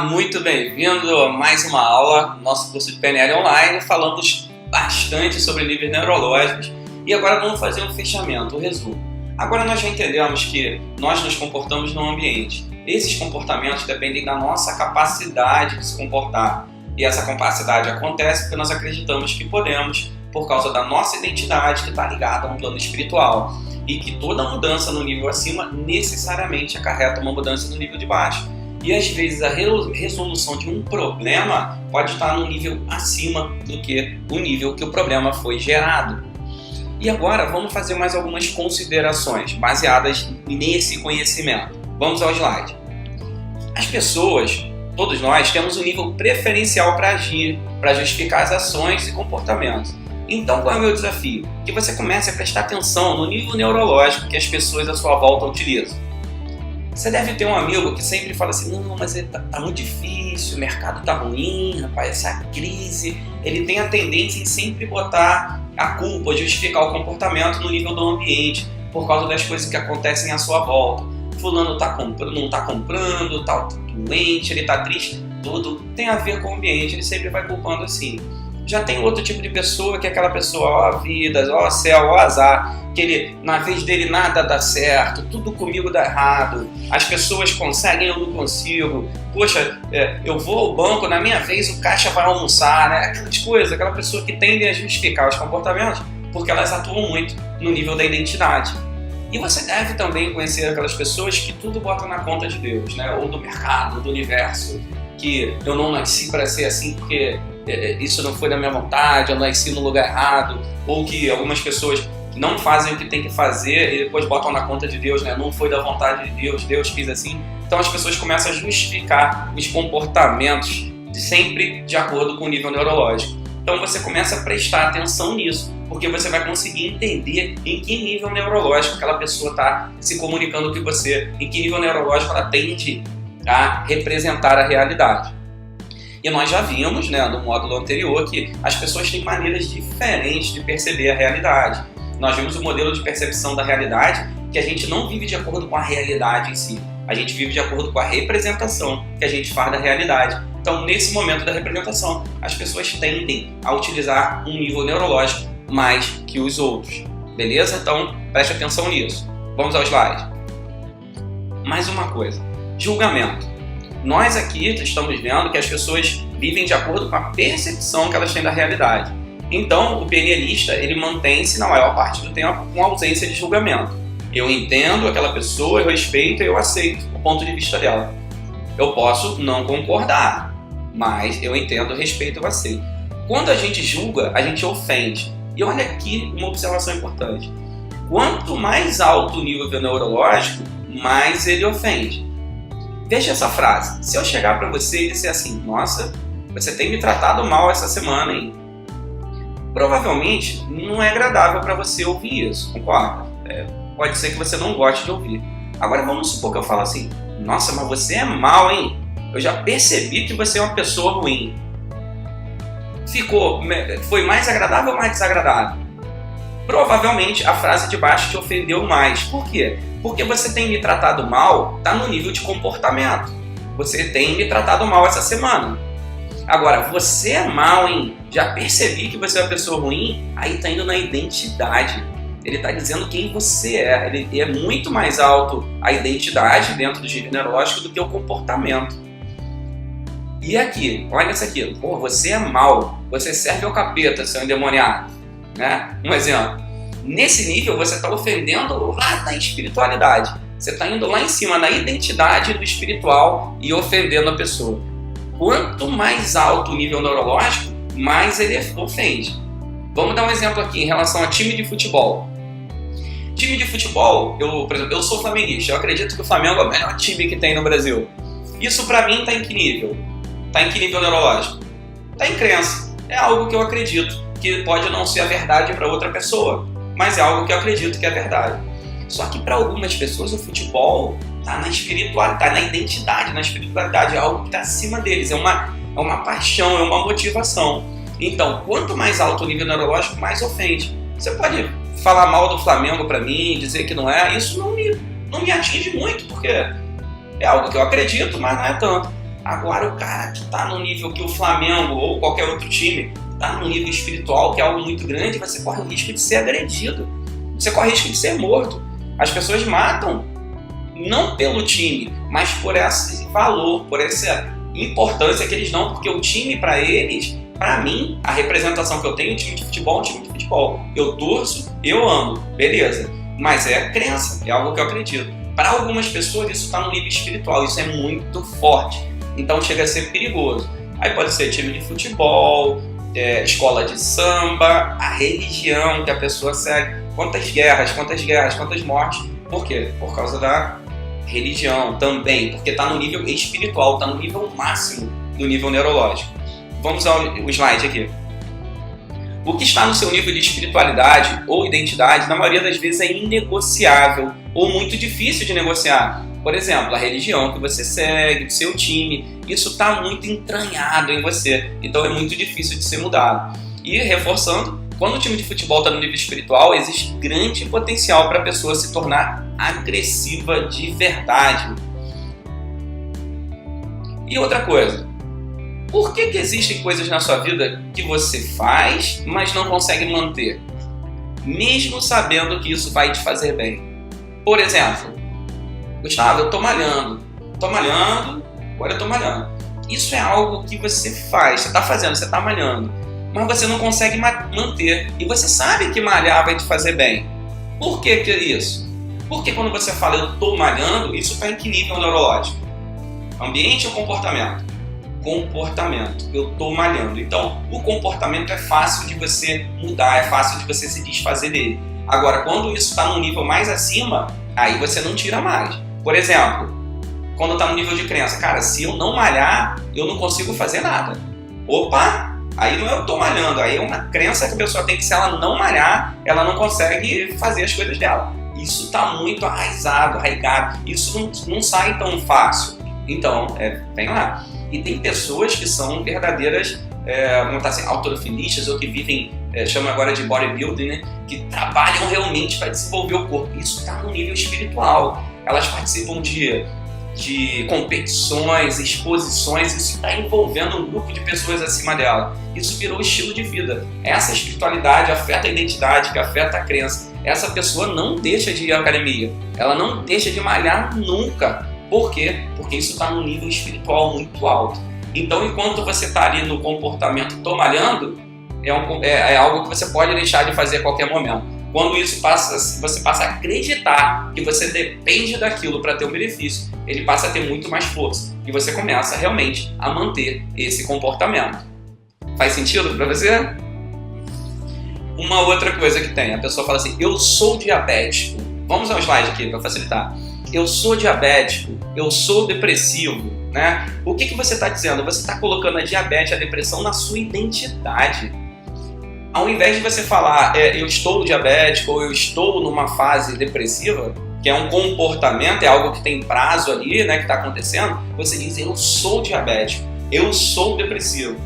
muito bem-vindo a mais uma aula do nosso curso de PNL online. Falamos bastante sobre níveis neurológicos e agora vamos fazer um fechamento, um resumo. Agora nós já entendemos que nós nos comportamos no ambiente. Esses comportamentos dependem da nossa capacidade de se comportar. E essa capacidade acontece porque nós acreditamos que podemos, por causa da nossa identidade que está ligada a um plano espiritual. E que toda mudança no nível acima necessariamente acarreta uma mudança no nível de baixo. E às vezes a resolução de um problema pode estar num nível acima do que o nível que o problema foi gerado. E agora vamos fazer mais algumas considerações baseadas nesse conhecimento. Vamos ao slide. As pessoas, todos nós, temos um nível preferencial para agir, para justificar as ações e comportamentos. Então qual é o meu desafio? Que você comece a prestar atenção no nível neurológico que as pessoas à sua volta utilizam. Você deve ter um amigo que sempre fala assim, não, mas tá muito difícil, o mercado tá ruim, rapaz, essa crise. Ele tem a tendência em sempre botar a culpa, justificar o comportamento no nível do ambiente, por causa das coisas que acontecem à sua volta. Fulano não tá comprando, tá doente, ele tá triste, tudo tem a ver com o ambiente, ele sempre vai culpando assim. Já tem outro tipo de pessoa que é aquela pessoa, ó a vida, ó céu, ó azar, que ele, na vez dele nada dá certo, tudo comigo dá errado, as pessoas conseguem, eu não consigo, poxa, eu vou ao banco, na minha vez o caixa vai almoçar, né? Aquelas coisas, aquela pessoa que tende a justificar os comportamentos porque elas atuam muito no nível da identidade. E você deve também conhecer aquelas pessoas que tudo botam na conta de Deus, né? Ou do mercado, do universo, que eu não nasci para ser assim porque isso não foi da minha vontade, eu nasci no lugar errado, ou que algumas pessoas não fazem o que tem que fazer e depois botam na conta de Deus, né? Não foi da vontade de Deus, Deus quis assim. Então as pessoas começam a justificar os comportamentos sempre de acordo com o nível neurológico. Então você começa a prestar atenção nisso, porque você vai conseguir entender em que nível neurológico aquela pessoa está se comunicando com você, em que nível neurológico ela tende a representar a realidade. E nós já vimos, né, no módulo anterior, que as pessoas têm maneiras diferentes de perceber a realidade. Nós vimos o modelo de percepção da realidade, que a gente não vive de acordo com a realidade em si. A gente vive de acordo com a representação que a gente faz da realidade. Então, nesse momento da representação, as pessoas tendem a utilizar um nível neurológico mais que os outros. Beleza? Então, preste atenção nisso. Vamos ao slide. Mais uma coisa. Julgamento. Nós aqui estamos vendo que as pessoas vivem de acordo com a percepção que elas têm da realidade. Então, o PNLista, ele mantém-se na maior parte do tempo com ausência de julgamento. Eu entendo aquela pessoa, eu respeito e eu aceito o ponto de vista dela. Eu posso não concordar, mas eu entendo, respeito e aceito. Quando a gente julga, a gente ofende. E olha aqui uma observação importante. Quanto mais alto o nível neurológico, mais ele ofende. Veja essa frase. Se eu chegar para você e disser assim, nossa, você tem me tratado mal essa semana, hein? Provavelmente não é agradável para você ouvir isso, concorda? Pode ser que você não goste de ouvir. Agora vamos supor que eu falo assim, nossa, mas você é mal, hein? Eu já percebi que você é uma pessoa ruim. Foi mais agradável ou mais desagradável? Provavelmente a frase de baixo te ofendeu mais. Por quê? Porque você tem me tratado mal, está no nível de comportamento. Você tem me tratado mal essa semana. Agora, você é mal, hein? Já percebi que você é uma pessoa ruim, aí está indo na identidade. Ele está dizendo quem você é. Ele é muito mais alto a identidade dentro do nível neurológico do que o comportamento. E aqui, olha isso aqui. Pô, você é mal. Você serve ao capeta, seu endemoniado. Né? Um exemplo. Nesse nível, você está ofendendo lá na espiritualidade. Você está indo lá em cima na identidade do espiritual e ofendendo a pessoa. Quanto mais alto o nível neurológico, mais ele ofende. Vamos dar um exemplo aqui em relação a time de futebol. Time de futebol, por exemplo, eu sou flamenguista. Eu acredito que o Flamengo é o melhor time que tem no Brasil. Isso para mim está em que nível? Está em que nível neurológico? Está em crença. É algo que eu acredito, que pode não ser a verdade para outra pessoa, mas é algo que eu acredito que é verdade. Só que para algumas pessoas o futebol está na espiritualidade, está na identidade, na espiritualidade, é algo que está acima deles, é uma paixão, é uma motivação. Então, quanto mais alto o nível neurológico, mais ofende. Você pode falar mal do Flamengo para mim, dizer que não é, isso não me atinge muito, porque é algo que eu acredito, mas não é tanto. Agora o cara que está no nível que o Flamengo ou qualquer outro time está no nível espiritual, que é algo muito grande, você corre o risco de ser agredido. Você corre o risco de ser morto. As pessoas matam, não pelo time, mas por esse valor, por essa importância que eles dão, porque o time, para eles, para mim, a representação que eu tenho, o time de futebol é um time de futebol. Eu torço, eu amo, beleza. Mas é crença, é algo que eu acredito. Para algumas pessoas isso está no nível espiritual, isso é muito forte. Então chega a ser perigoso. Aí pode ser time de futebol, escola de samba, a religião que a pessoa segue. Quantas guerras, quantas mortes. Por quê? Por causa da religião também, porque está no nível espiritual, está no nível máximo do nível neurológico. Vamos ao slide aqui. O que está no seu nível de espiritualidade ou identidade, na maioria das vezes, é inegociável ou muito difícil de negociar. Por exemplo, a religião que você segue, o seu time, isso está muito entranhado em você, então é muito difícil de ser mudado. E reforçando, quando o time de futebol está no nível espiritual, existe grande potencial para a pessoa se tornar agressiva de verdade. E outra coisa, por que existem coisas na sua vida que você faz, mas não consegue manter? Mesmo sabendo que isso vai te fazer bem. Por exemplo, Gustavo, eu tô malhando, agora eu tô malhando. Isso é algo que você faz, você tá fazendo, você tá malhando, mas você não consegue manter. E você sabe que malhar vai te fazer bem. Por que é isso? Porque quando você fala eu tô malhando, isso está em que nível neurológico? Ambiente ou comportamento? Comportamento, eu tô malhando. Então, o comportamento é fácil de você mudar, é fácil de você se desfazer dele. Agora, quando isso está num nível mais acima, aí você não tira mais. Por exemplo, quando está no nível de crença, cara, se eu não malhar, eu não consigo fazer nada. Opa, aí não é eu tô malhando, aí é uma crença que a pessoa tem que, se ela não malhar, ela não consegue fazer as coisas dela. Isso está muito arraigado, isso não sai tão fácil. Então, vem lá. E tem pessoas que são verdadeiras, vamos estar assim, halterofilistas ou que vivem, chamam agora de bodybuilding, né? Que trabalham realmente para desenvolver o corpo. Isso está no nível espiritual. Elas participam de competições, exposições, isso está envolvendo um grupo de pessoas acima dela. Isso virou estilo de vida. Essa espiritualidade afeta a identidade, que afeta a crença. Essa pessoa não deixa de ir à academia, ela não deixa de malhar nunca. Por quê? Porque isso está num nível espiritual muito alto. Então, enquanto você está ali no comportamento tô malhando, é algo que você pode deixar de fazer a qualquer momento. Quando isso você passa a acreditar que você depende daquilo para ter um benefício, ele passa a ter muito mais força e você começa realmente a manter esse comportamento. Faz sentido para você? Uma outra coisa que tem, a pessoa fala assim, eu sou diabético. Vamos ao slide aqui para facilitar. Eu sou diabético, eu sou depressivo, né? O que você está dizendo? Você está colocando a diabetes, a depressão na sua identidade. Ao invés de você falar, eu estou diabético ou eu estou numa fase depressiva, que é um comportamento, é algo que tem prazo ali, né, que está acontecendo, você diz, eu sou diabético, eu sou depressivo.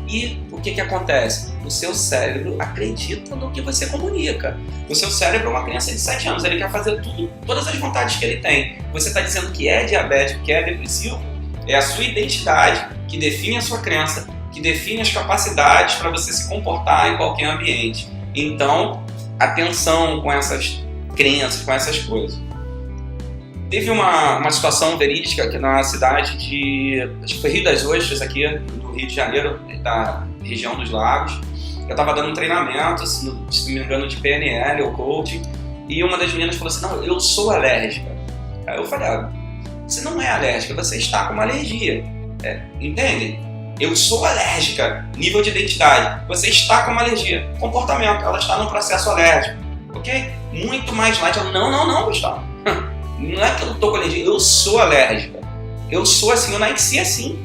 E o que acontece? O seu cérebro acredita no que você comunica. O seu cérebro é uma criança de 7 anos, ele quer fazer todas as vontades que ele tem. Você está dizendo que é diabético, que é depressivo, é a sua identidade que define a sua crença, que define as capacidades para você se comportar em qualquer ambiente. Então, atenção com essas crenças, com essas coisas. Teve uma situação verídica aqui na cidade acho que foi Rio das Ostras, aqui do Rio de Janeiro, da região dos Lagos. Eu estava dando um treinamento, se não me engano, de PNL ou coaching, e uma das meninas falou assim, não, eu sou alérgica. Aí eu falei, você não é alérgica, você está com uma alergia. Entende? Eu sou alérgica, nível de identidade. Você está com uma alergia. Comportamento, ela está num processo alérgico. Ok? Muito mais light. Não, Gustavo. Não é que eu estou com alergia, eu sou alérgica. Eu sou assim, eu nasci assim.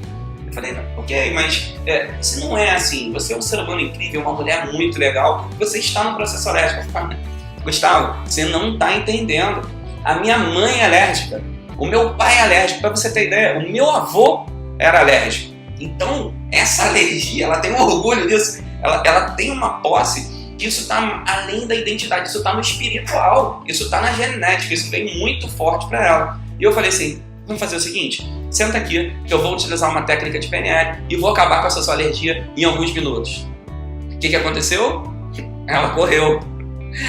Eu falei, ok, mas você não é assim. Você é um ser humano incrível, uma mulher muito legal. Você está num processo alérgico. Eu falei, Gustavo, você não está entendendo. A minha mãe é alérgica. O meu pai é alérgico. Para você ter ideia, o meu avô era alérgico. Então, essa alergia, ela tem um orgulho disso, ela tem uma posse que isso está além da identidade, isso está no espiritual, isso está na genética, isso vem muito forte para ela. E eu falei assim, Vamos fazer o seguinte, senta aqui que eu vou utilizar uma técnica de PNL e vou acabar com essa sua alergia em alguns minutos. O que aconteceu? Ela correu.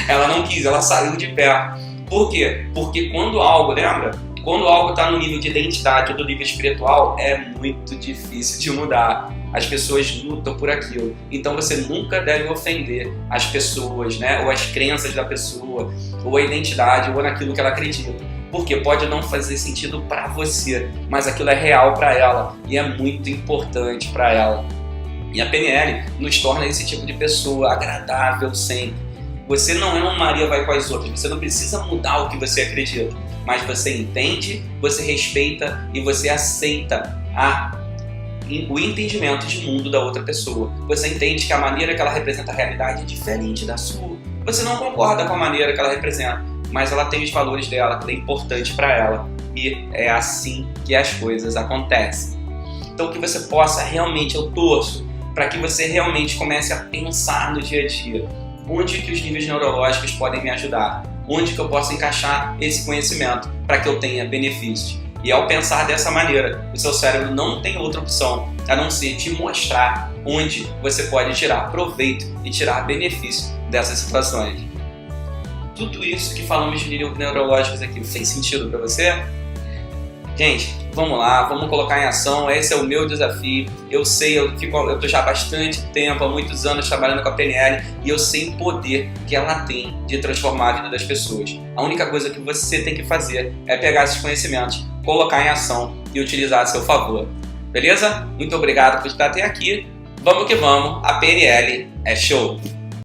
Ela não quis, ela saiu de pé. Por quê? Porque quando algo, lembra? Quando algo está no nível de identidade ou do nível espiritual, é muito difícil de mudar. As pessoas lutam por aquilo. Então você nunca deve ofender as pessoas, né? Ou as crenças da pessoa, ou a identidade, ou naquilo que ela acredita. Porque pode não fazer sentido para você, mas aquilo é real para ela e é muito importante para ela. E a PNL nos torna esse tipo de pessoa agradável sempre. Você não é um Maria vai com as outras, você não precisa mudar o que você acredita, mas você entende, você respeita e você aceita o entendimento de mundo da outra pessoa. Você entende que a maneira que ela representa a realidade é diferente da sua. Você não concorda com a maneira que ela representa, mas ela tem os valores dela, que é importante para ela. E é assim que as coisas acontecem. Então que você possa realmente, eu torço, para que você realmente comece a pensar no dia a dia. Onde que os níveis neurológicos podem me ajudar? Onde que eu posso encaixar esse conhecimento para que eu tenha benefícios? E ao pensar dessa maneira, o seu cérebro não tem outra opção a não ser te mostrar onde você pode tirar proveito e tirar benefício dessas situações. Tudo isso que falamos de níveis neurológicos aqui fez sentido para você? Gente, vamos lá, vamos colocar em ação, esse é o meu desafio. Eu sei, eu tô já há bastante tempo, há muitos anos trabalhando com a PNL e eu sei o poder que ela tem de transformar a vida das pessoas. A única coisa que você tem que fazer é pegar esses conhecimentos, colocar em ação e utilizar a seu favor. Beleza? Muito obrigado por estar até aqui. Vamos que vamos, a PNL é show!